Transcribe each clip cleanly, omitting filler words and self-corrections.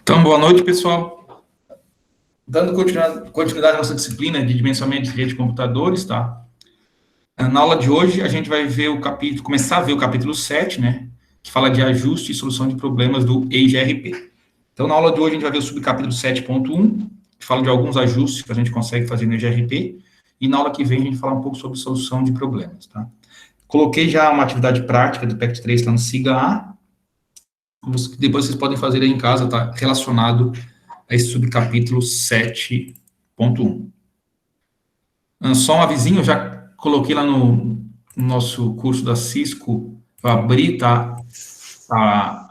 Então, boa noite, pessoal. Dando continuidade à nossa disciplina de dimensionamento de rede de computadores, tá? Na aula de hoje, a gente vai ver começar a ver o capítulo 7, né? Que fala de ajuste e solução de problemas do EIGRP. Então, na aula de hoje, a gente vai ver o subcapítulo 7.1, que fala de alguns ajustes que a gente consegue fazer no EIGRP, e na aula que vem a gente fala um pouco sobre solução de problemas, tá? Coloquei já uma atividade prática do PECT 3 lá no SIGA-A, depois vocês podem fazer aí em casa, tá? Relacionado a esse subcapítulo 7.1. Só um avisinho, eu já coloquei lá no nosso curso da Cisco, para abrir, tá? A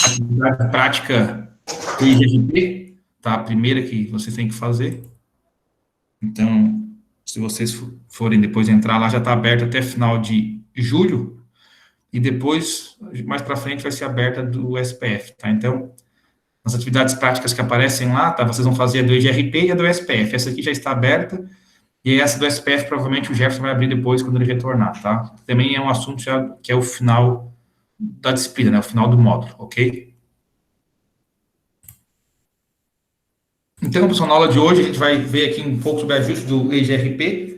atividade prática do IGRP, tá? A primeira que vocês têm que fazer. Então, se vocês forem depois entrar lá, já está aberto até final de julho, e depois, mais para frente, vai ser aberta do SPF, tá? Então, as atividades práticas que aparecem lá, tá? Vocês vão fazer a do IGRP e a do SPF. Essa aqui já está aberta, e essa do SPF, provavelmente, o Jefferson vai abrir depois, quando ele retornar, tá? Também é um assunto já, que é o final da disciplina, né? O final do módulo, ok? Então, pessoal, na aula de hoje, a gente vai ver aqui um pouco sobre ajuste do EIGRP.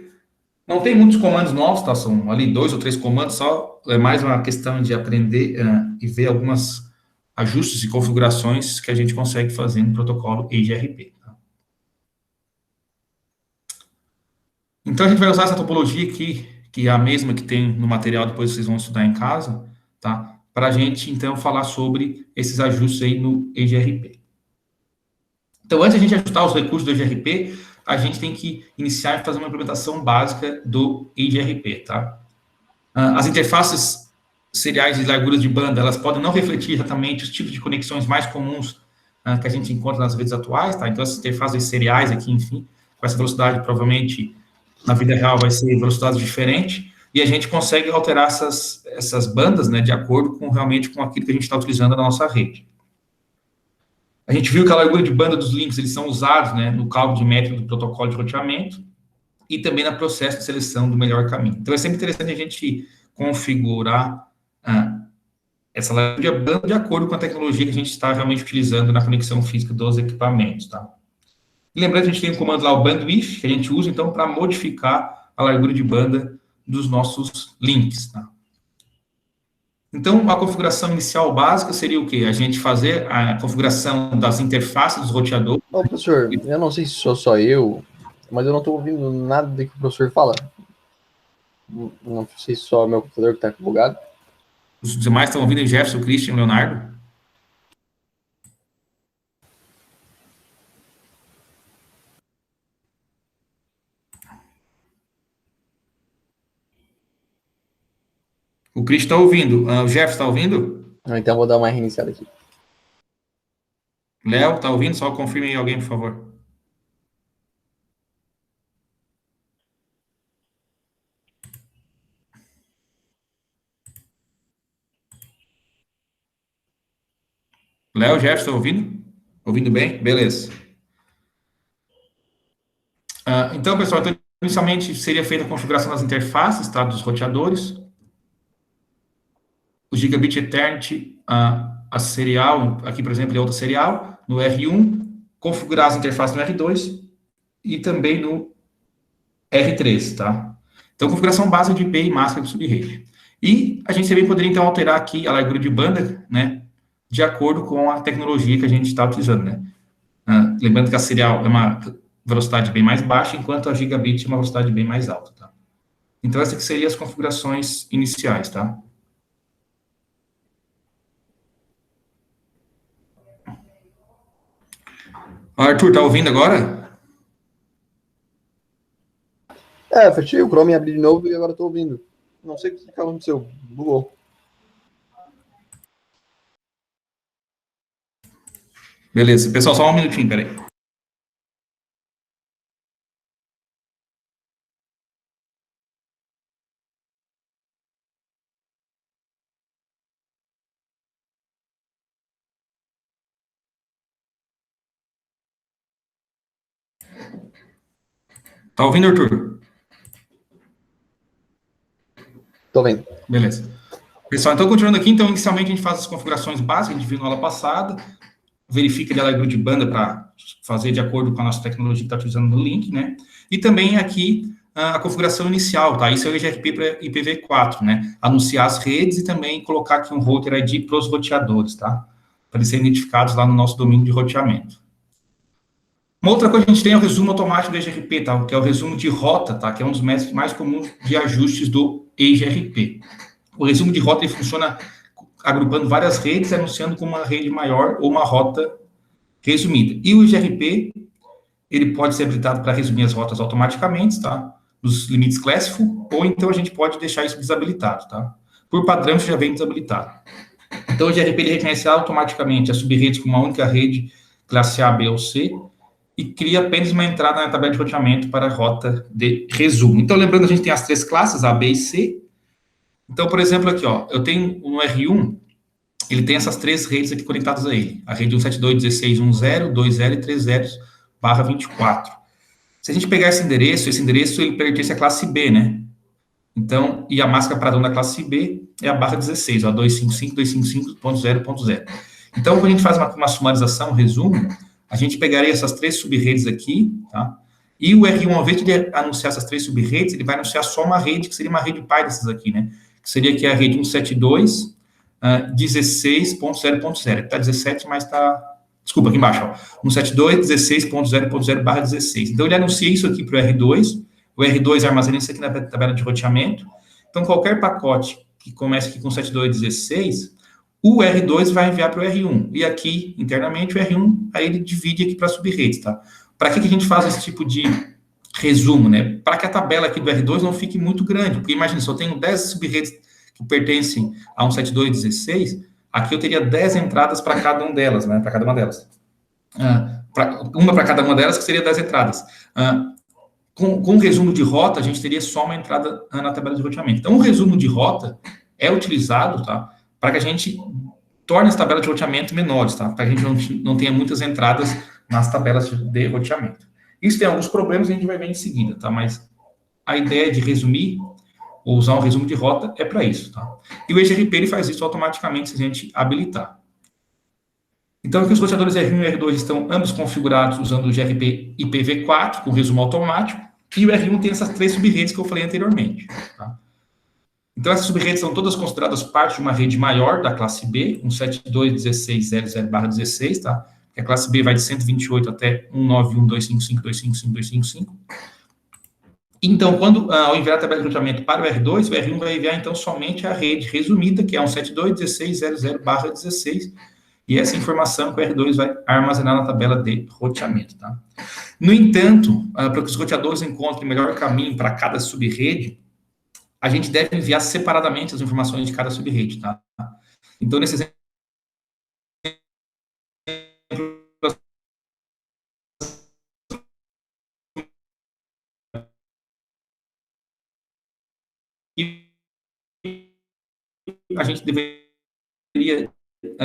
Não tem muitos comandos novos, tá? São ali 2 ou 3 comandos só. É mais uma questão de aprender e ver algumas ajustes e configurações que a gente consegue fazer no protocolo EIGRP. Tá? Então, a gente vai usar essa topologia aqui, que é a mesma que tem no material, depois vocês vão estudar em casa, tá? Para a gente, então, falar sobre esses ajustes aí no EIGRP. Então, antes de a gente ajustar os recursos do EIGRP, a gente tem que iniciar e fazer uma implementação básica do EIGRP, tá? As interfaces seriais de larguras de banda, elas podem não refletir exatamente os tipos de conexões mais comuns que a gente encontra nas redes atuais, tá? Então, essas interfaces seriais aqui, enfim, com essa velocidade, provavelmente, na vida real, vai ser velocidade diferente, e a gente consegue alterar essas bandas, né, de acordo com, realmente, com aquilo que a gente está utilizando na nossa rede. A gente viu que a largura de banda dos links, eles são usados, né, no cálculo de métrica do protocolo de roteamento, e também no processo de seleção do melhor caminho. Então, é sempre interessante a gente configurar essa largura de banda de acordo com a tecnologia que a gente está realmente utilizando na conexão física dos equipamentos, tá? E lembrando que a gente tem um comando lá, o bandwidth, que a gente usa, então, para modificar a largura de banda dos nossos links, tá? Então, a configuração inicial básica seria o quê? A gente fazer a configuração das interfaces dos roteadores. Ô, professor, eu não sei se sou só eu, mas eu não estou ouvindo nada do que o professor fala. Não sei se só o meu computador que está bugado. Os demais estão ouvindo, Jefferson, Christian, Leonardo? O Christian está ouvindo. O Jefferson está ouvindo? Então, eu vou dar uma reiniciada aqui. Léo, está ouvindo? Só confirme aí alguém, por favor. Léo, Jefferson, ouvindo? Ouvindo bem? Beleza. Então, pessoal, inicialmente seria feita a configuração das interfaces, tá, dos roteadores. O Gigabit Ethernet, a serial, aqui, por exemplo, é outra serial, no R1, configurar as interfaces no R2 e também no R3, tá? Então, configuração básica de IP e máscara de subrede. E a gente também poderia, então, alterar aqui a largura de banda, né, de acordo com a tecnologia que a gente está utilizando, né? Lembrando que a serial é uma velocidade bem mais baixa, enquanto a gigabit é uma velocidade bem mais alta, tá? Então, essas aqui seriam as configurações iniciais, tá? Arthur, tá ouvindo agora? Fechei o Chrome, abri de novo e agora estou ouvindo. Não sei o que aconteceu, bugou. Beleza, pessoal, só um minutinho, peraí. Tá ouvindo, Arthur? Tô vendo. Beleza. Pessoal, então, continuando aqui, então, inicialmente a gente faz as configurações básicas, a gente viu na aula passada. verifica de alargura de banda para fazer de acordo com a nossa tecnologia que está utilizando no link, né? E também aqui a configuração inicial, tá? Isso é o EGRP para IPv4, né? Anunciar as redes e também colocar aqui um router ID para os roteadores, tá? Para eles serem identificados lá no nosso domínio de roteamento. Uma outra coisa que a gente tem é o resumo automático do EGRP, tá? Que é o resumo de rota, tá? Que é um dos métodos mais comuns de ajustes do EGRP. O resumo de rota ele funciona agrupando várias redes, anunciando como uma rede maior ou uma rota resumida. E o EGRP, ele pode ser habilitado para resumir as rotas automaticamente, tá? Nos limites Classiful, ou então a gente pode deixar isso desabilitado, tá? Por padrão, isso já vem desabilitado. Então, o EGRP ele reconhece automaticamente as subredes com uma única rede, classe A, B ou C, e cria apenas uma entrada na tabela de roteamento para a rota de resumo. Então, lembrando, a gente tem as três classes, A, B e C. Então, por exemplo, aqui, ó, eu tenho no R1, ele tem essas três redes aqui conectadas a ele. A rede 172.16.10, 2.0 e 3.0/24. Se a gente pegar esse endereço ele pertence à classe B, né? Então, e a máscara padrão da classe B é a barra 16, ó, 255.255.0.0. Então, quando a gente faz uma sumarização, um resumo, a gente pegaria essas três subredes aqui, tá? E o R1, ao invés de anunciar essas três subredes, ele vai anunciar só uma rede, que seria uma rede pai dessas aqui, né? Que seria aqui a rede 172, 16.0.0. Está 17, mas está... Desculpa, aqui embaixo, ó. 172.16.0.0/16. Então, ele anuncia isso aqui para o R2. O R2 armazena isso aqui na tabela de roteamento. Então, qualquer pacote que comece aqui com 72.16, o R2 vai enviar para o R1. E aqui, internamente, o R1, aí ele divide aqui para subredes, tá? Para que a gente faz esse tipo de resumo, né? Para que a tabela aqui do R2 não fique muito grande. Porque, imagina, se eu tenho 10 subredes que pertencem a 172.16, aqui eu teria 10 entradas para cada uma delas, né? Para cada uma delas. Uma para cada uma delas, que seria 10 entradas. Com o resumo de rota, a gente teria só uma entrada na tabela de roteamento. Então, o resumo de rota é utilizado, tá? Para que a gente torne as tabelas de roteamento menores, tá? Para que a gente não tenha muitas entradas nas tabelas de roteamento. Isso tem alguns problemas, a gente vai ver em seguida, tá? Mas a ideia de resumir, ou usar um resumo de rota, é para isso, tá? E o EGRP, ele faz isso automaticamente se a gente habilitar. Então, aqui os roteadores R1 e R2 estão ambos configurados usando o GRP IPv4, com resumo automático, e o R1 tem essas três subredes que eu falei anteriormente, tá? Então, essas subredes são todas consideradas parte de uma rede maior da classe B, 172.16.00/16, tá? A classe B vai de 128 até 191.255.255.255. Então, quando ao enviar a tabela de roteamento para o R2 vai enviar, então, somente a rede resumida, que é 172.16.00/16, e essa informação que o R2 vai armazenar na tabela de roteamento, tá? No entanto, para que os roteadores encontrem o melhor caminho para cada subrede, a gente deve enviar separadamente as informações de cada subrede, tá? Então, nesse exemplo, a gente deveria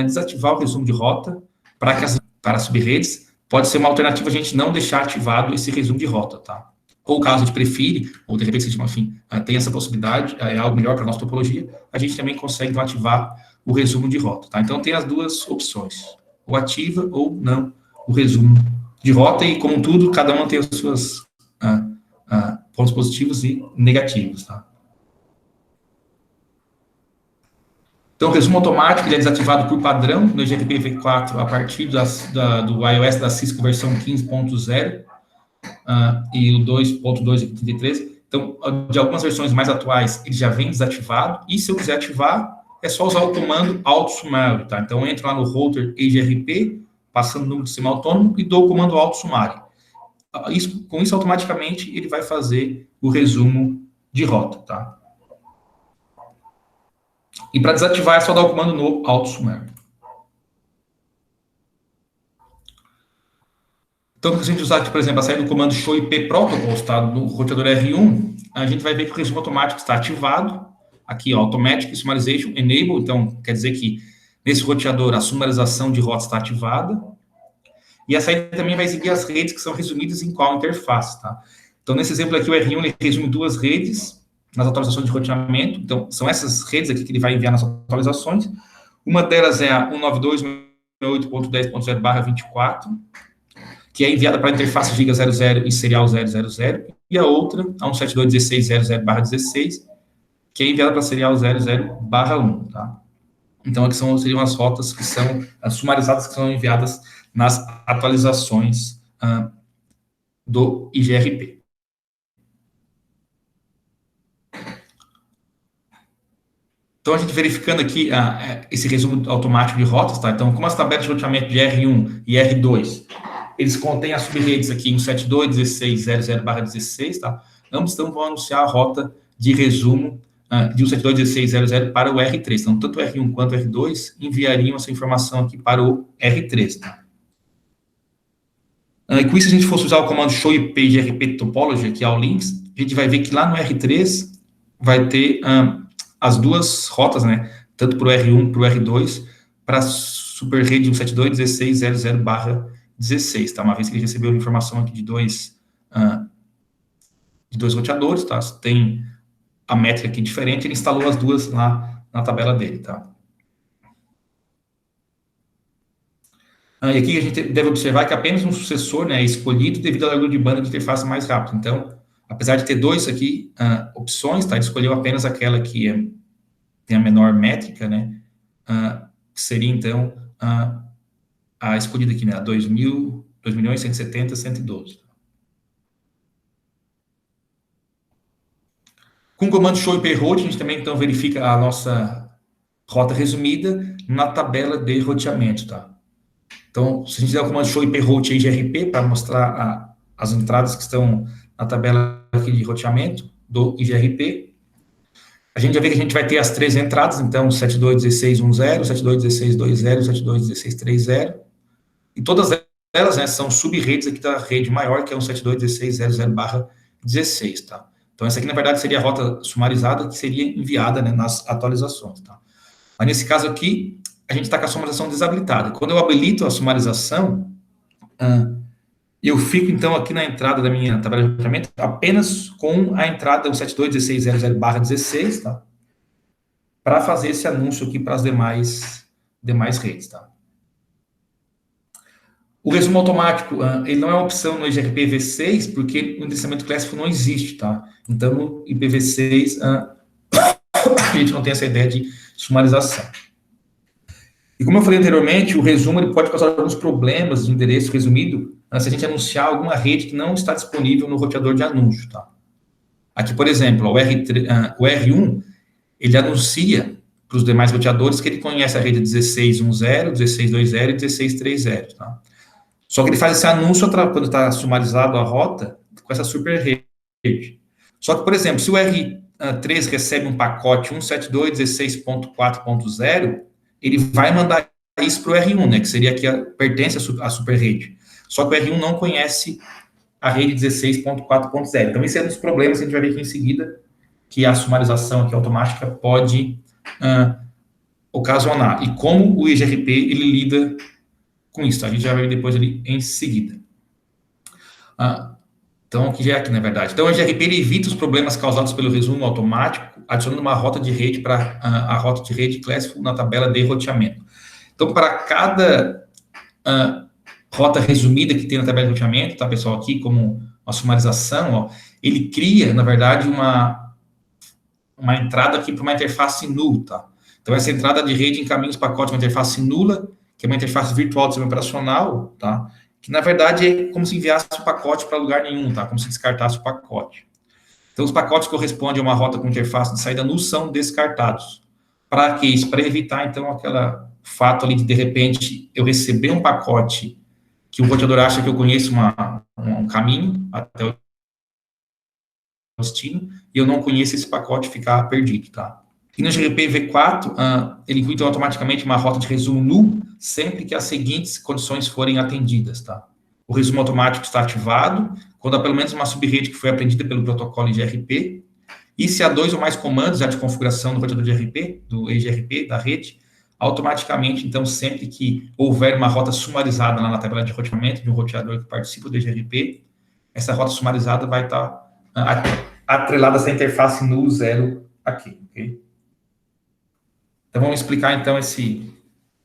desativar o resumo de rota para subredes. Pode ser uma alternativa a gente não deixar ativado esse resumo de rota, tá? Ou caso a gente prefere, ou de repente, enfim, tem essa possibilidade, é algo melhor para a nossa topologia, a gente também consegue então, ativar o resumo de rota, tá? Então, tem as duas opções, ou ativa ou não o resumo de rota, e como tudo, cada uma tem os seus pontos positivos e negativos, tá? Então, o resumo automático ele é desativado por padrão no EGRP IPv4 a partir do iOS da Cisco versão 15.0 e o 2.2.33. Então, de algumas versões mais atuais, ele já vem desativado. E se eu quiser ativar, é só usar o comando auto-sumário, tá? Então, eu entro lá no router EGRP, passando o número de sistema autônomo e dou o comando auto-sumário. Com isso, automaticamente, ele vai fazer o resumo de rota, tá? E para desativar é só dar o comando no auto-sumário. Então, se a gente usar aqui, por exemplo, a saída do comando show IP protocol, tá, no roteador R1, a gente vai ver que o resumo automático está ativado. Aqui, ó, Automatic Summarization Enable, então quer dizer que nesse roteador a sumarização de rota está ativada. E a saída também vai exibir as redes que são resumidas em qual interface, tá? Então, nesse exemplo aqui, o R1 ele resume duas redes nas atualizações de roteamento. Então, são essas redes aqui que ele vai enviar nas atualizações. Uma delas é a 192. 168.10.0/24, que é enviada para a interface giga 00 e serial 000, e a outra, a 172.16.00/16, que é enviada para a serial 00/1, tá? Então, aqui seriam as rotas que são as sumarizadas, que são enviadas nas atualizações do IGRP. Então, a gente verificando aqui esse resumo automático de rotas, tá? Então, como as tabelas de roteamento de R1 e R2, eles contêm as subredes aqui 172.16.00/16, tá? Ambos então vão anunciar a rota de resumo de 172.16.00 para o R3. Então, tanto o R1 quanto o R2 enviariam essa informação aqui para o R3, tá? E com isso, se a gente fosse usar o comando show IP IGRP topology, aqui ao links, a gente vai ver que lá no R3 vai ter as duas rotas, né? Tanto para o R1 e para o R2, para a superrede 172.16.00/16, tá? Uma vez que ele recebeu a informação aqui de dois roteadores, tá? Tem a métrica aqui diferente, ele instalou as duas lá na tabela dele, tá? E aqui a gente deve observar que apenas um sucessor, né, é escolhido devido à largura de banda de interface mais rápida. Então, apesar de ter dois aqui opções, tá? Ele escolheu apenas aquela que tem a menor métrica, né? Que seria, então, a escolhida aqui, né? A 2.170.112. Com o comando show IP route, a gente também, então, verifica a nossa rota resumida na tabela de roteamento, tá? Então, se a gente der o comando show IP route IGRP para mostrar as entradas que estão na tabela aqui de roteamento do IGRP, a gente vai ver que a gente vai ter as três entradas, então, 72.16.10, 72.16.20, 72.16.30, e todas elas, né, são sub-redes aqui da rede maior, que é 172.16.00/16, tá? Então, essa aqui, na verdade, seria a rota sumarizada que seria enviada, né, nas atualizações, tá? Mas, nesse caso aqui, a gente está com a sumarização desabilitada. Quando eu habilito a sumarização, eu fico, então, aqui na entrada da minha tabela de roteamento apenas com a entrada 172.16.00/16, tá? Para fazer esse anúncio aqui para as demais redes, tá? O resumo automático, ele não é uma opção no IGRP v6, porque o endereçamento clássico não existe, tá? Então, no IPv6, a gente não tem essa ideia de sumarização. E como eu falei anteriormente, o resumo ele pode causar alguns problemas de endereço resumido se a gente anunciar alguma rede que não está disponível no roteador de anúncio, tá? Aqui, por exemplo, o R1, ele anuncia para os demais roteadores que ele conhece a rede 16.10, 16.20 e 16.30, tá? Só que ele faz esse anúncio quando está sumarizado a rota com essa super rede. Só que, por exemplo, se o R3 recebe um pacote 172.16.4.0, ele vai mandar isso para o R1, né, que seria aqui pertence à super rede. Só que o R1 não conhece a rede 16.4.0. Então, esse é um dos problemas que a gente vai ver aqui em seguida, que a sumarização aqui automática pode ocasionar. E como o IGRP ele lida com isso, a gente já vai ver depois ali em seguida. Então, aqui já é aqui, na verdade. Então, o IGRP ele evita os problemas causados pelo resumo automático, adicionando uma rota de rede para a rota de rede Classical na tabela de roteamento. Então, para cada rota resumida que tem na tabela de roteamento, tá, pessoal, aqui como uma sumarização, ó, ele cria, na verdade, uma entrada aqui para uma interface null, tá? Então, essa entrada de rede encaminha os pacotes uma interface nula, que é uma interface virtual do sistema operacional, tá? Que, na verdade, é como se enviasse o pacote para lugar nenhum, tá? Como se descartasse o pacote. Então, os pacotes correspondem a uma rota com interface de saída null são descartados. Para que isso? Para evitar, então, aquele fato ali de repente, eu receber um pacote que o roteador acha que eu conheço um caminho até o destino, e eu não conheço esse pacote ficar perdido, tá? E no IGRP v4, ele inclui então, automaticamente uma rota de resumo null sempre que as seguintes condições forem atendidas, tá? O resumo automático está ativado quando há pelo menos uma subrede que foi aprendida pelo protocolo IGRP, e se há dois ou mais comandos já de configuração do roteador de IGRP, do IGRP, da rede, automaticamente, então, sempre que houver uma rota sumarizada lá na tabela de roteamento de um roteador que participa do IGRP, essa rota sumarizada vai estar atrelada a essa interface null zero aqui, ok? Então, vamos explicar, então,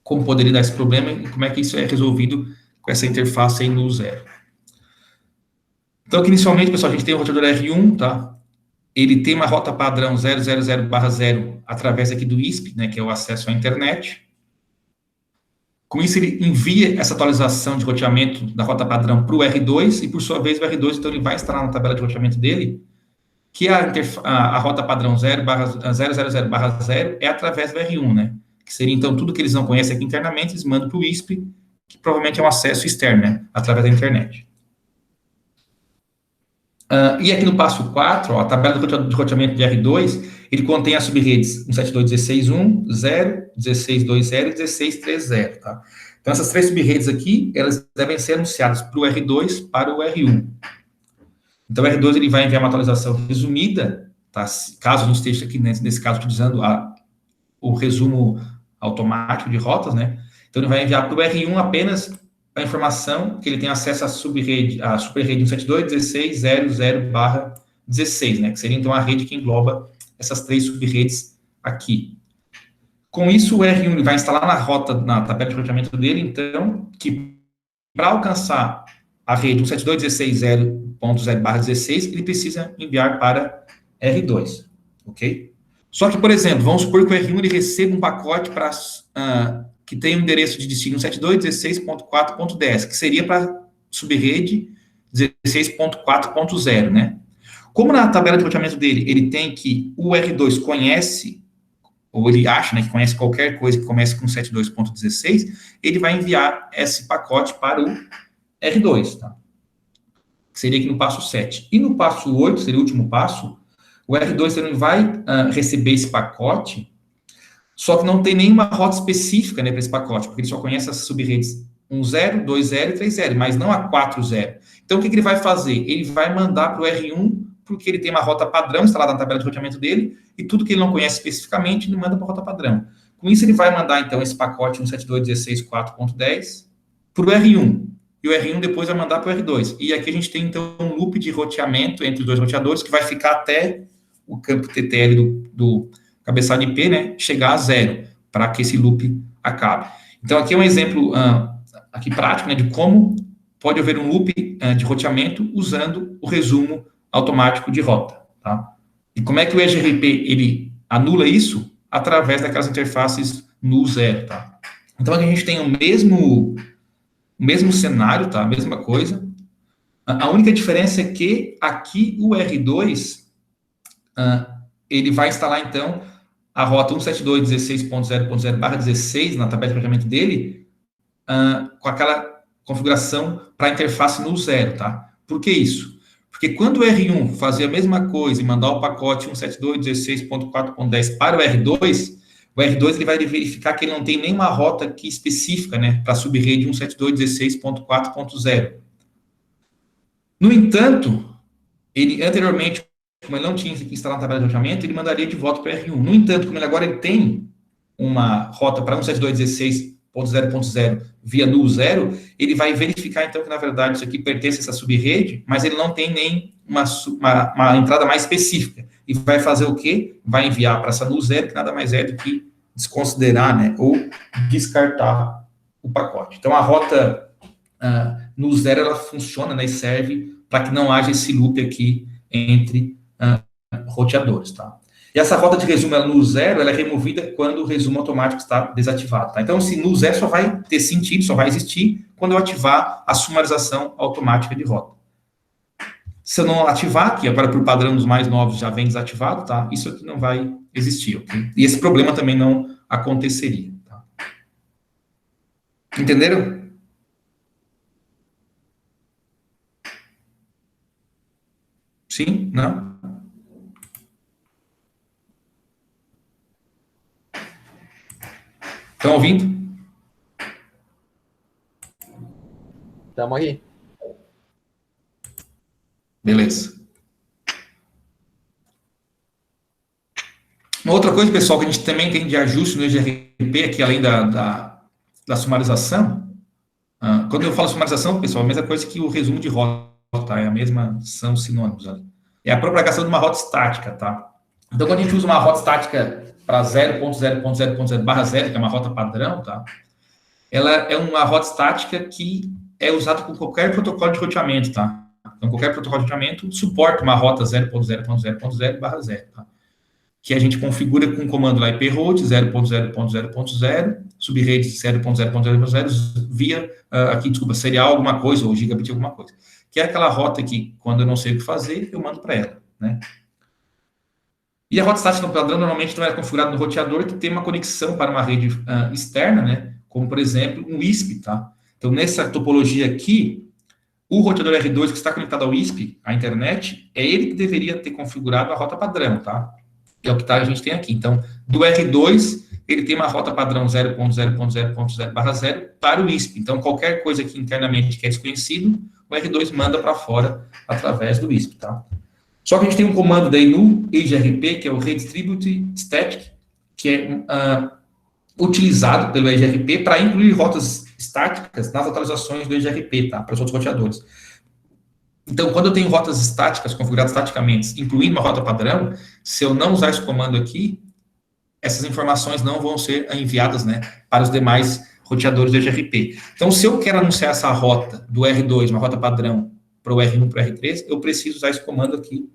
como poderia dar esse problema e como é que isso é resolvido com essa interface aí no 0. Então, aqui, inicialmente, pessoal, a gente tem o roteador R1, tá? Ele tem uma rota padrão 000/0 através aqui do ISP, né, que é o acesso à internet. Com isso, ele envia essa atualização de roteamento da rota padrão para o R2, e por sua vez, o R2, então, ele vai instalar na tabela de roteamento dele, que a rota padrão 000/0 é através do R1, né? Que seria, então, tudo que eles não conhecem aqui internamente, eles mandam para o ISP, que provavelmente é um acesso externo, né? Através da internet. E aqui no passo 4, ó, a tabela de roteamento de R2, ele contém as subredes 172.16.1, 0, 16.2.0 e 16.3.0, tá? Então, essas três subredes aqui, elas devem ser anunciadas para o R2 para o R1. Então, o R2 ele vai enviar uma atualização resumida, tá? Caso a gente esteja aqui, nesse caso, utilizando o resumo automático de rotas, né? Então, ele vai enviar para o R1 apenas a informação que ele tem acesso à subrede 172.16.0.0/16, né? Que seria, então, a rede que engloba essas três subredes aqui. Com isso, o R1 ele vai instalar na tabela de roteamento dele, então, que para alcançar a rede 172.16.0.0/16, ele precisa enviar para R2, ok? Só que, por exemplo, vamos supor que o R1 ele receba um pacote que tem um endereço de destino 172.16.4.10, que seria para subrede 16.4.0, né? Como na tabela de roteamento dele, ele tem que o R2 conhece, ou ele acha, né, que conhece qualquer coisa que comece com 72.16, ele vai enviar esse pacote para o R2, tá? Que seria aqui no passo 7. E no passo 8, seria o último passo, o R2 também vai receber esse pacote, só que não tem nenhuma rota específica, né, para esse pacote, porque ele só conhece as subredes 10, 20 e 30, mas não a 40. Então, o que ele vai fazer? Ele vai mandar para o R1, porque ele tem uma rota padrão instalada na tabela de roteamento dele, e tudo que ele não conhece especificamente, ele manda para a rota padrão. Com isso, ele vai mandar, então, esse pacote 172.16.4.10 para o R1, e o R1 depois vai mandar para o R2. E aqui a gente tem, então, um loop de roteamento entre os dois roteadores, que vai ficar até o campo TTL do cabeçalho IP, né, chegar a 0, para que esse loop acabe. Então, aqui é um exemplo aqui prático, né, de como pode haver um loop de roteamento usando o resumo automático de rota, tá? E como é que o EGRP, ele anula isso? Através daquelas interfaces null 0, tá? Então, aqui a gente tem o mesmo cenário, tá? A mesma coisa. A única diferença é que aqui o R2, ele vai instalar, então, a rota 172.16.0.0/16 na tabela de roteamento dele, com aquela configuração para a interface null 0, tá? Por que isso? Porque quando o R1 fazer a mesma coisa e mandar o pacote 172.16.4.10 para o R2 ele vai verificar que ele não tem nenhuma rota aqui específica, né, para a subrede 172.16.4.0. No entanto, ele anteriormente, como ele não tinha que instalar na tabela de roteamento, ele mandaria de volta para o R1. No entanto, como ele tem uma rota para 172.16.0.0 via null 0, ele vai verificar, então, que, na verdade, isso aqui pertence a essa subrede, mas ele não tem nem uma entrada mais específica. E vai fazer o quê? Vai enviar para essa null 0, que nada mais é do que desconsiderar, né, ou descartar o pacote. Então, a rota null 0, ela funciona, né, e serve para que não haja esse loop aqui entre roteadores, tá? E essa rota de resumo null 0, ela é removida quando o resumo automático está desativado, tá? Então, esse null 0 só vai ter sentido, só vai existir quando eu ativar a sumarização automática de rota. Se eu não ativar, que agora por padrão dos mais novos já vem desativado, tá? Isso aqui não vai existir, ok? E esse problema também não aconteceria, tá? Entenderam? Sim? Não? Estão ouvindo? Estamos aqui. Beleza. Uma outra coisa, pessoal, que a gente também tem de ajuste no EGRP, aqui além da sumarização, quando eu falo sumarização, pessoal, é a mesma coisa que o resumo de rota, tá? É a mesma, são sinônimos ali. É a propagação de uma rota estática, tá? Então, quando a gente usa uma rota estática para 0.0.0.0/0, que é uma rota padrão, tá? ela é uma rota estática que é usada com qualquer protocolo de roteamento, tá? Então, qualquer protocolo de roteamento suporta uma rota 0.0.0.0/0, tá? Que a gente configura com o comando lá iphost 0.0.0.0, subrede 0.0.0.0 via, aqui, desculpa, serial alguma coisa, ou gigabit alguma coisa. Que é aquela rota que, quando eu não sei o que fazer, eu mando para ela, né? E a rota estática no padrão normalmente não é configurada no roteador que tem uma conexão para uma rede externa, né? Como, por exemplo, um WISP, tá? Então, nessa topologia aqui, o roteador R2 que está conectado ao WISP, à internet, é ele que deveria ter configurado a rota padrão, tá? Que é o que a gente tem aqui. Então, do R2, ele tem uma rota padrão 0.0.0.0/0 para o WISP. Então, qualquer coisa que internamente que é desconhecido, o R2 manda para fora através do WISP, tá? Só que a gente tem um comando daí no EGRP, que é o Redistribute Static, que é utilizado pelo EGRP para incluir rotas estáticas nas atualizações do EGRP, tá? Para os outros roteadores. Então, quando eu tenho rotas estáticas, configuradas estaticamente, incluindo uma rota padrão, se eu não usar esse comando aqui, essas informações não vão ser enviadas, né, para os demais roteadores do EGRP. Então, se eu quero anunciar essa rota do R2, uma rota padrão, para o R1 para o R3, eu preciso usar esse comando aqui,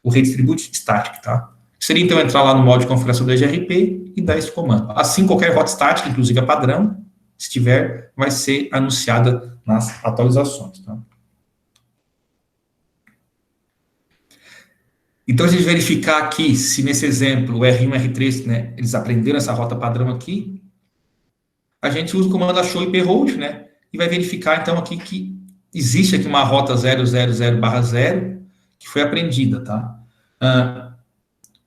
o Redistribute Static, tá? Seria, então, entrar lá no modo de configuração do EGRP e dar esse comando. Assim, qualquer rota estática, inclusive a padrão, se tiver, vai ser anunciada nas atualizações, tá? Então, a gente verificar aqui, se nesse exemplo, o R1 e o R3, né, eles aprenderam essa rota padrão aqui, a gente usa o comando achou iphost, né, e vai verificar, então, aqui que existe aqui uma rota 000/0 que foi aprendida, tá?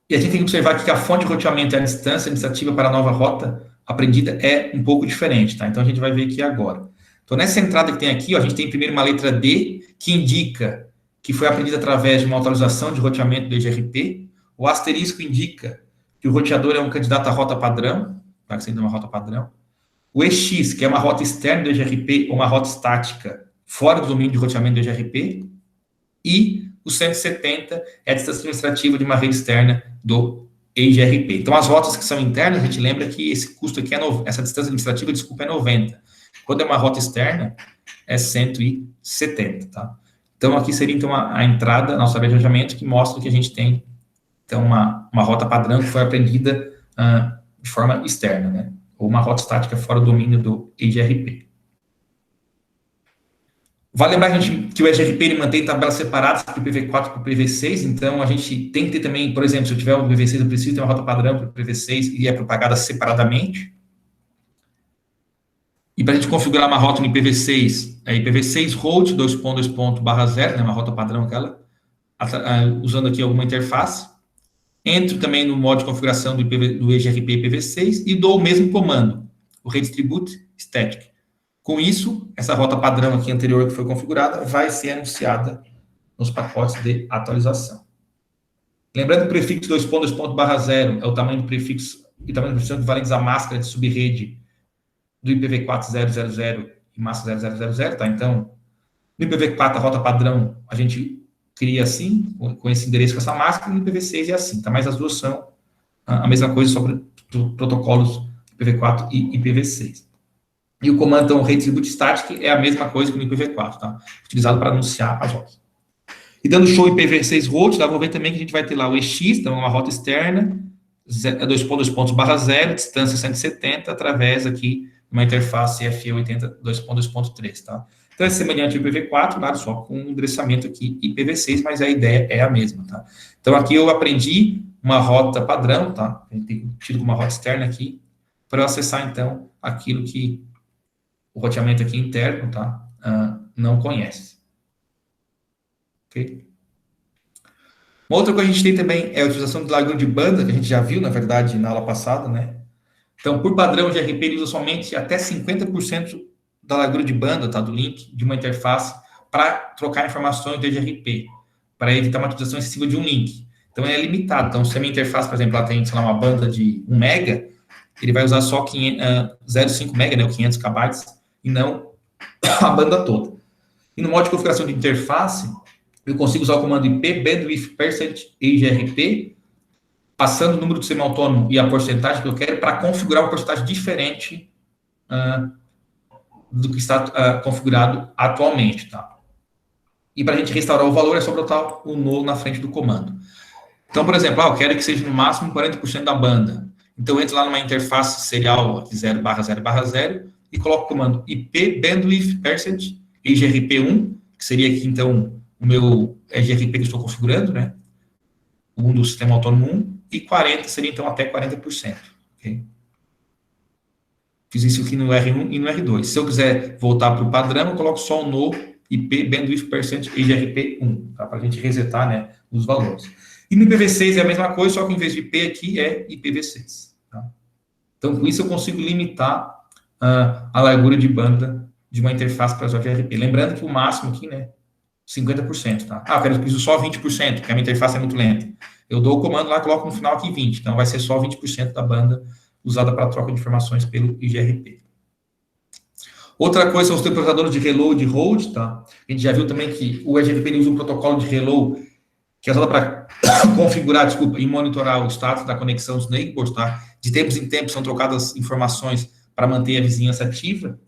E a gente tem que observar aqui que a fonte de roteamento e a distância administrativa para a nova rota aprendida é um pouco diferente, tá? Então, a gente vai ver aqui agora. Então, nessa entrada que tem aqui, ó, a gente tem primeiro uma letra D, que indica que foi aprendida através de uma atualização de roteamento do EGRP. O asterisco indica que o roteador é um candidato à rota padrão, vai ser uma rota padrão. O EX, que é uma rota externa do EGRP ou uma rota estática fora do domínio de roteamento do EGRP. E o 170 é a distância administrativa de uma rede externa do EGRP. Então, as rotas que são internas, a gente lembra que esse custo aqui, essa distância administrativa, desculpa, é 90. Quando é uma rota externa, é 170, tá? Então, aqui seria, então, a entrada, nosso arranjamento, que mostra que a gente tem, então, uma rota padrão que foi aprendida de forma externa, né? Ou uma rota estática fora do domínio do EGRP. Vale lembrar que o EGRP ele mantém tabelas separadas para o IPv4 e para o IPv6, então a gente tem que ter também, por exemplo, se eu tiver um IPv6, eu preciso ter uma rota padrão para o IPv6 e é propagada separadamente. E para a gente configurar uma rota no IPv6, é IPv6 route 2.2.0, né, uma rota padrão aquela, usando aqui alguma interface. Entro também no modo de configuração do EGRP IPv6 e dou o mesmo comando, o Redistribute Static. Com isso, essa rota padrão aqui anterior que foi configurada vai ser anunciada nos pacotes de atualização. Lembrando que o prefixo 2.2.0 é o tamanho do prefixo e tamanho do prefixo equivalentes à máscara de subrede do IPv4 000 e massa 0000, tá? Então, no IPv4 a rota padrão a gente cria assim, com esse endereço com essa máscara, e no IPv6 é assim, tá? Mas as duas são a mesma coisa, só para protocolos IPv4 e IPv6. E o comando, então, Redistribute Static é a mesma coisa que no IPv4, tá? Utilizado para anunciar as rotas. E dando show IPv6 route, lá vou ver também que a gente vai ter lá o EX, então uma rota externa, 2.2.0, distância 170, através aqui de uma interface FE80 2.2.3, tá? Então é semelhante ao IPv4, claro, só com um endereçamento aqui IPv6, mas a ideia é a mesma, tá? Então aqui eu aprendi uma rota padrão, tá? A gente tem tido uma rota externa aqui, para eu acessar, então, aquilo que o roteamento aqui interno, tá? Não conhece. Ok? Uma outra coisa que a gente tem também é a utilização do largura de banda, que a gente já viu, na verdade, na aula passada, né? Então, por padrão, o GRP ele usa somente até 50% da largura de banda, tá? Do link de uma interface para trocar informações do GRP, para evitar uma utilização excessiva de um link. Então, é limitado. Então, se a minha interface, por exemplo, ela tem, sei lá, uma banda de 1 mega, ele vai usar só 0,5 mega, né? Ou 500 KB, e não a banda toda. E no modo de configuração de interface, eu consigo usar o comando IP bandwidth% passando o número do semi-autônomo e a porcentagem que eu quero para configurar uma porcentagem diferente do que está configurado atualmente, tá? E para a gente restaurar o valor, é só botar o no na frente do comando. Então, por exemplo, eu quero que seja no máximo 40% da banda. Então, eu entro lá numa interface serial 0/0/0 e coloco o comando IP bandwidth percent EGRP1, que seria aqui, então, o meu EGRP que eu estou configurando, né? O 1 do sistema autônomo 1, e 40 seria, então, até 40%. Okay? Fiz isso aqui no R1 e no R2. Se eu quiser voltar para o padrão, eu coloco só o no IP bandwidth percent EGRP1, tá? Para a gente resetar, né, os valores. E no IPv6 é a mesma coisa, só que em vez de IP aqui é IPv6. Tá? Então, com isso eu consigo limitar a largura de banda de uma interface para usar VRP. Lembrando que o máximo aqui, né, 50%, tá? Eu quero que use só 20%, porque a minha interface é muito lenta. Eu dou o comando lá, coloco no final aqui 20%, então vai ser só 20% da banda usada para troca de informações pelo IGRP. Outra coisa são os temporizadores de reload e hold, tá? A gente já viu também que o IGRP usa um protocolo de reload que é usado para configurar, e monitorar o status da conexão dos neighbors, tá? De tempos em tempos são trocadas informações para manter a vizinhança ativa.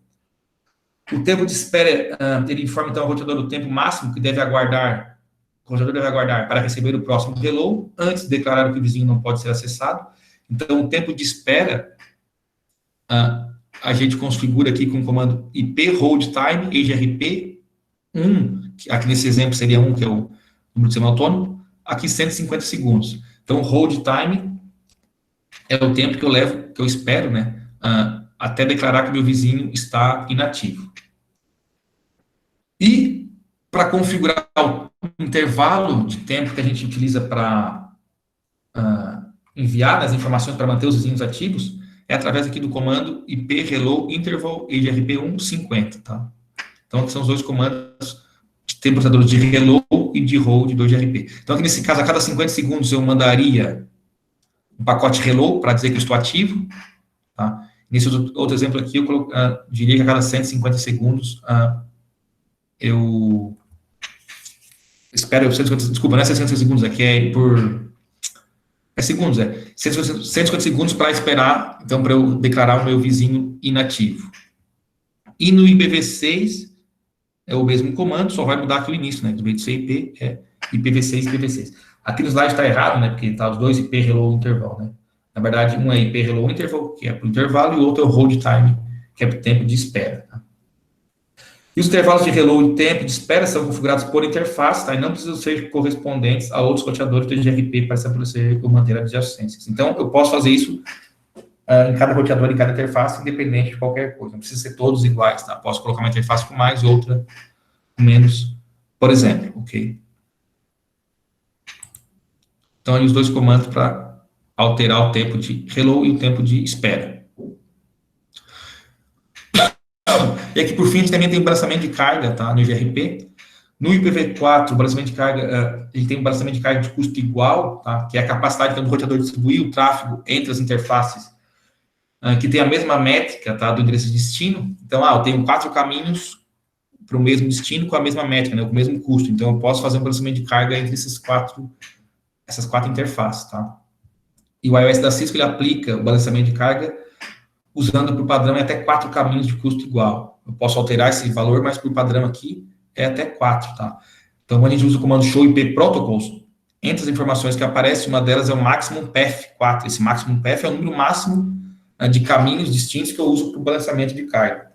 O tempo de espera, ele informa, então, ao roteador o tempo máximo que deve aguardar, o roteador deve aguardar para receber o próximo reload, antes de declarar que o vizinho não pode ser acessado. Então, o tempo de espera, a gente configura aqui com o comando IP hold time, EGRP 1, aqui nesse exemplo seria 1, que é o número de sistema autônomo, aqui 150 segundos. Então, hold time é o tempo que eu levo, que eu espero, né, até declarar que meu vizinho está inativo. E, para configurar o intervalo de tempo que a gente utiliza para enviar as informações para manter os vizinhos ativos, é através aqui do comando IP hello interval EGRP1 50, tá? Então, são os dois comandos de temporizadores de hello e de hold do EGRP. Então, aqui nesse caso, a cada 50 segundos eu mandaria um pacote hello para dizer que eu estou ativo, tá? Nesse outro exemplo aqui, eu diria que a cada 150 segundos eu espero, desculpa, não é 60 segundos, aqui é por... É segundos, 150 segundos para esperar, então, para eu declarar o meu vizinho inativo. E no IPv6, é o mesmo comando, só vai mudar aqui o início, né? Do vez de ser IP, é IPv6, IPv6. Aqui no slide está errado, né? Porque tá os dois IP hello interval, né? Na verdade, um é IP hello interval, que é para o intervalo, e o outro é o hold time, que é para o tempo de espera. Tá? E os intervalos de hello e tempo de espera são configurados por interface, tá? E não precisam ser correspondentes a outros roteadores do IGRP para estabelecer ou manter as adjacências. Então, eu posso fazer isso em cada roteador, em cada interface, independente de qualquer coisa. Não precisa ser todos iguais, tá? Posso colocar uma interface com mais e outra com menos, por exemplo, ok? Então, aí os dois comandos para alterar o tempo de hello e o tempo de espera. E aqui, por fim, a gente também tem o balanceamento de carga, tá? No IGRP. No IPv4, o balanceamento de carga, ele tem um balanceamento de carga de custo igual, tá? Que é a capacidade do roteador de distribuir o tráfego entre as interfaces que tem a mesma métrica, tá? Do endereço de destino. Então, eu tenho 4 caminhos para o mesmo destino com a mesma métrica, né? Com o mesmo custo. Então, eu posso fazer um balanceamento de carga entre essas quatro interfaces, tá? E o iOS da Cisco, ele aplica o balanceamento de carga usando por padrão até 4 caminhos de custo igual. Eu posso alterar esse valor, mas por padrão aqui é até 4, tá? Então, quando a gente usa o comando show IP protocols, entre as informações que aparecem, uma delas é o maximum path 4. Esse maximum path é o número máximo de caminhos distintos que eu uso para o balanceamento de carga.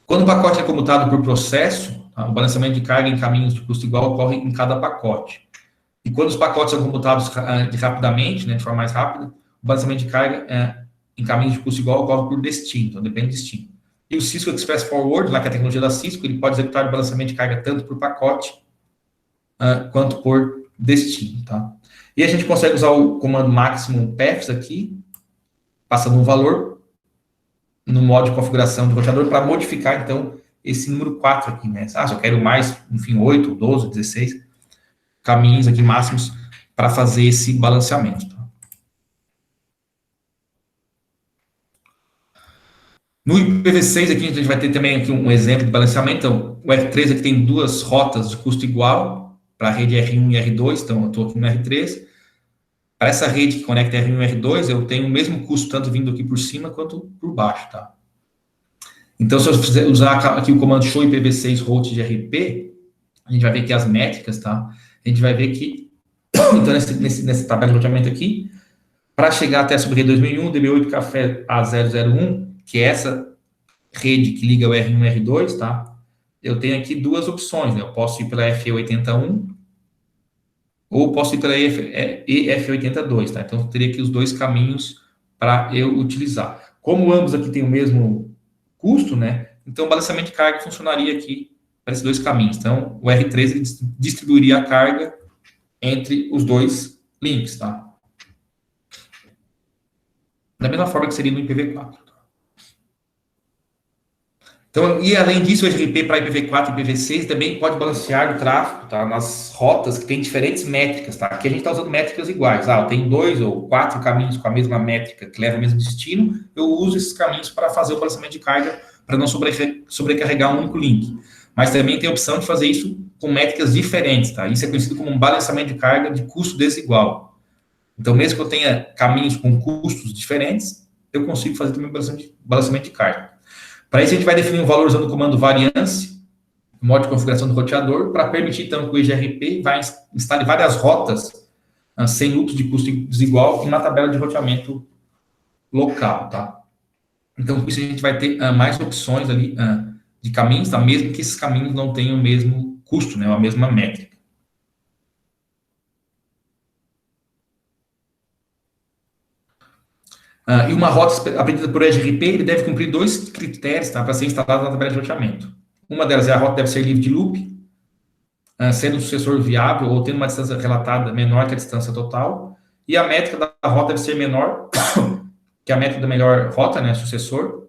Quando o pacote é comutado por processo, tá? O balanceamento de carga em caminhos de custo igual ocorre em cada pacote. E quando os pacotes são computados rapidamente, né, de forma mais rápida, o balanceamento de carga em caminhos de custo igual ocorre por destino, então depende do destino. E o Cisco Express Forward, lá que é a tecnologia da Cisco, ele pode executar o balanceamento de carga tanto por pacote quanto por destino, tá? E a gente consegue usar o comando maximum paths aqui, passando um valor no modo de configuração do roteador para modificar, então, esse número 4 aqui, né? Se eu quero mais, enfim, 8, 12, 16 caminhos aqui máximos para fazer esse balanceamento. Tá? No IPv6 aqui a gente vai ter também aqui um exemplo de balanceamento. Então, o R3 aqui tem 2 rotas de custo igual para a rede R1 e R2, então eu estou aqui no R3. Para essa rede que conecta R1 e R2, eu tenho o mesmo custo tanto vindo aqui por cima quanto por baixo, tá? Então, se eu fizer, usar aqui o comando show IPv6 route de RP, a gente vai ver aqui as métricas, tá? A gente vai ver que, então, nessa tabela de roteamento aqui, para chegar até a subrede 2001, DB8 Café A001, que é essa rede que liga o R1 e R2, tá? Eu tenho aqui duas opções, né? Eu posso ir pela FE81 ou posso ir pela EF82, tá? Então, eu teria aqui os dois caminhos para eu utilizar. Como ambos aqui têm o mesmo custo, né? Então, o balanceamento de carga funcionaria aqui para esses dois caminhos. Então, o R3 ele distribuiria a carga entre os dois links, tá? Da mesma forma que seria no IPv4. Então, e além disso, o RGP para IPv4 e IPv6 também pode balancear o tráfego, tá? Nas rotas que tem diferentes métricas, tá? Aqui a gente está usando métricas iguais. Ah, eu tenho 2 ou 4 caminhos com a mesma métrica que levam ao mesmo destino, eu uso esses caminhos para fazer o balanceamento de carga, para não sobrecarregar um único link. Mas também tem a opção de fazer isso com métricas diferentes, tá? Isso é conhecido como um balanceamento de carga de custo desigual. Então, mesmo que eu tenha caminhos com custos diferentes, eu consigo fazer também balanceamento de carga. Para isso, a gente vai definir um valor usando o comando variance, modo de configuração do roteador, para permitir, então, que o EGRP vai instale várias rotas sem lucro de custo desigual em uma tabela de roteamento local, tá? Então, com isso, a gente vai ter mais opções ali de caminhos, tá? Mesmo que esses caminhos não tenham o mesmo custo, né? A mesma métrica. E uma rota aprendida por EGRP, ele deve cumprir dois critérios, tá? Para ser instalado na tabela de roteamento. Uma delas é a rota deve ser livre de loop, sendo um sucessor viável ou tendo uma distância relatada menor que a distância total, e a métrica da rota deve ser menor que a métrica da melhor rota, né, sucessor,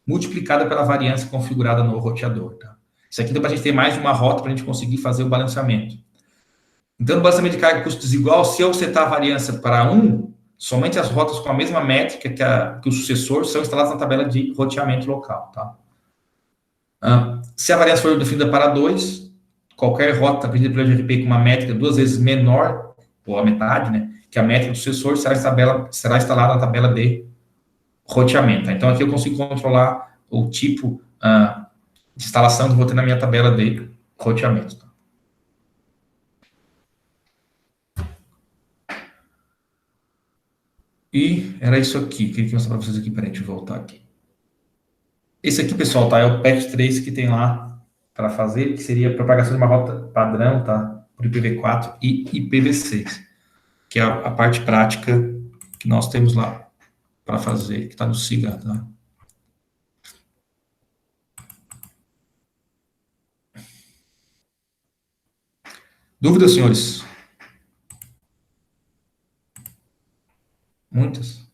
multiplicada pela variância configurada no roteador. Tá? Isso aqui dá para a gente ter mais de uma rota para a gente conseguir fazer o balanceamento. Então, no balanceamento de carga e custo desigual, se eu setar a variância para 1, somente as rotas com a mesma métrica que o sucessor são instaladas na tabela de roteamento local. Tá? Se a variância for definida para 2, qualquer rota aprendida pelo GRP com uma métrica 2 vezes menor, ou a metade, né, que a métrica do sucessor será instalada na tabela de roteamento. Tá? Então, aqui eu consigo controlar o tipo de instalação que eu vou ter na minha tabela de roteamento. Tá? E era isso aqui. Queria mostrar para vocês aqui, para a gente voltar aqui. Esse aqui, pessoal, tá? É o patch 3 que tem lá para fazer, que seria a propagação de uma rota padrão, tá? Por IPv4 e IPv6, que é a parte prática que nós temos lá para fazer, que está no SIGA, tá? Dúvidas, senhores? Muitas?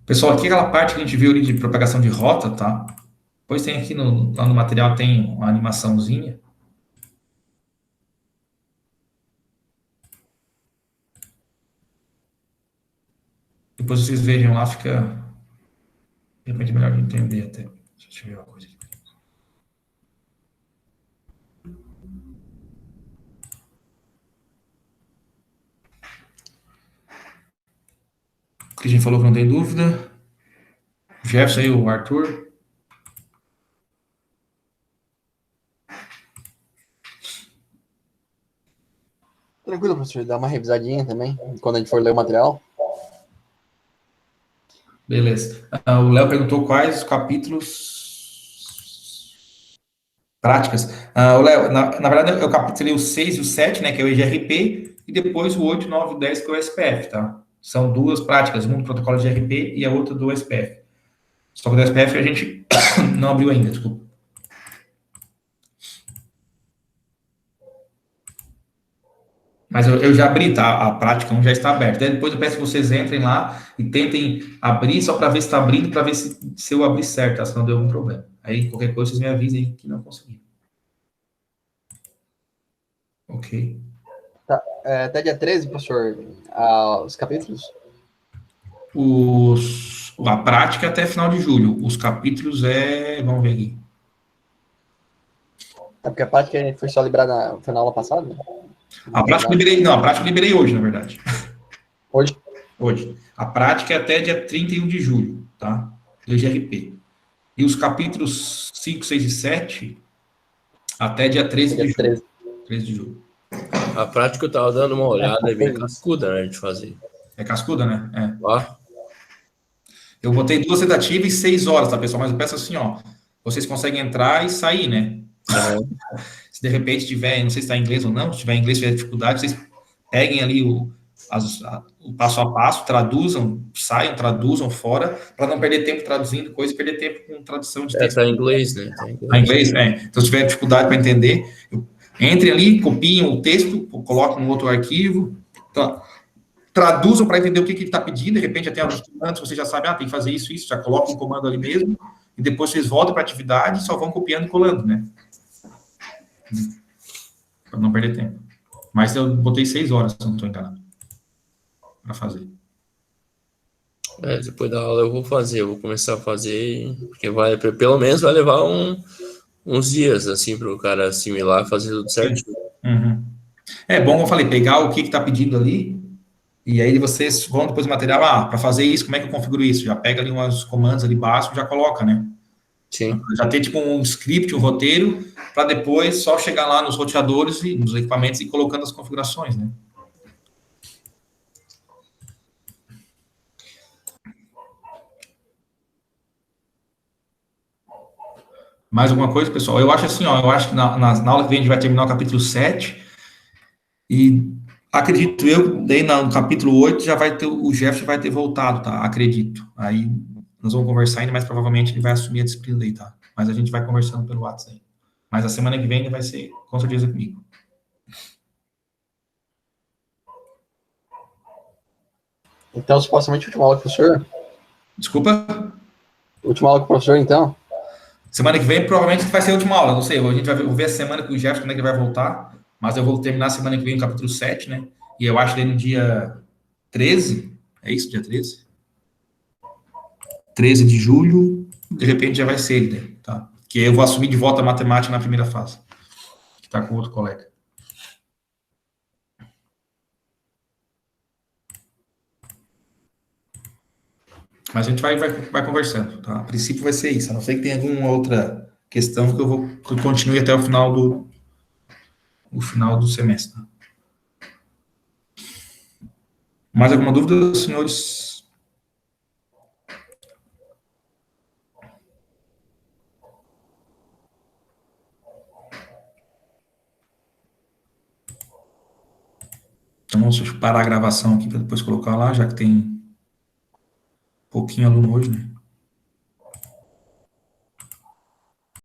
Pessoal, aqui aquela parte que a gente viu ali de propagação de rota, tá? Depois tem aqui lá no material, tem uma animaçãozinha. Depois vocês vejam lá, fica de repente melhor de entender até. Deixa eu ver uma coisa aqui. O que a gente falou que não tem dúvida. O Jefferson aí, o Arthur. Tranquilo, professor, dá uma revisadinha também, quando a gente for ler o material. Beleza. O Léo perguntou quais os capítulos práticas. O Léo, na verdade, eu capitulei o 6 e o 7, né, que é o EGRP, e depois o 8, 9 e 10, que é o SPF, tá? São duas práticas, uma do protocolo de EGRP e a outra do SPF. Só que do SPF a gente não abriu ainda, desculpa. Mas eu já abri, tá? A prática 1 já está aberta. Daí depois eu peço que vocês entrem lá e tentem abrir só para ver se está abrindo, para ver se eu abri certo, tá? Se não deu algum problema. Aí qualquer coisa vocês me avisem que não consegui. Ok. Tá. Até dia 13, professor, os capítulos? A prática é até final de julho. Os capítulos vamos ver aqui. É porque a prática foi só liberada foi na aula passada, né? A prática eu liberei, não, a prática eu liberei hoje, na verdade. Hoje? Hoje. A prática é até dia 31 de julho, tá? Do GRP. E os capítulos 5, 6 e 7 até dia 13 de Dia julho. 13. 13 de julho. A prática eu tava dando uma olhada, é bem cascuda, né, de fazer. É cascuda, né? É. Ó, Eu botei 2 tentativas e 6 horas, tá, pessoal? Mas eu peço assim, ó, vocês conseguem entrar e sair, né? Se de repente tiver, não sei se está em inglês ou não, se tiver em inglês, tiver dificuldade, vocês peguem ali o passo a passo, traduzam fora, para não perder tempo traduzindo coisa e perder tempo com tradução de texto. tá em inglês, né? Tá em Tá em inglês? É. Então, se tiver dificuldade para entender, entrem ali, copiem o texto, coloquem no outro arquivo, traduzam para entender o que ele está pedindo, de repente até alguns comandos você já sabe, tem que fazer isso, já coloca um comando ali mesmo, e depois vocês voltam para a atividade e só vão copiando e colando, né? Para não perder tempo. Mas eu botei 6 horas, se não estou enganado, para fazer. Depois da aula eu vou começar a fazer, porque pelo menos vai levar uns dias, assim, para o cara assimilar, fazer tudo certinho. Uhum. É bom, como eu falei, pegar o que está pedindo ali, e aí vocês vão depois do material, para fazer isso, como é que eu configuro isso? Já pega ali uns comandos ali básicos, já coloca, né? Sim. Já ter tipo um script, um roteiro, para depois só chegar lá nos roteadores e nos equipamentos e colocando as configurações, né? Mais alguma coisa, pessoal? Eu acho assim, ó, eu acho que na aula que vem a gente vai terminar o capítulo 7 e acredito eu, daí no capítulo 8 já vai ter, o Jefferson vai ter voltado, tá? Acredito. Aí nós vamos conversar ainda, mas provavelmente ele vai assumir a disciplina daí, tá? Mas a gente vai conversando pelo WhatsApp aí. Mas a semana que vem ele vai ser, com certeza, comigo. Então, supostamente, a última aula com o professor? Desculpa? Última aula com o professor, então? Semana que vem provavelmente vai ser a última aula, não sei, a gente vai ver a semana com o Jefferson, como é que ele vai voltar, mas eu vou terminar a semana que vem o capítulo 7, né? E eu acho que no dia 13, é isso, dia 13? 13 de julho, de repente já vai ser ele, né? Tá? Que eu vou assumir de volta a matemática na primeira fase, que tá com outro colega. Mas a gente vai conversando, tá? A princípio vai ser isso, a não ser que tenha alguma outra questão que eu continue até o final do semestre. Mais alguma dúvida, senhores? Então, vamos parar a gravação aqui para depois colocar lá, já que tem pouquinho aluno hoje, né?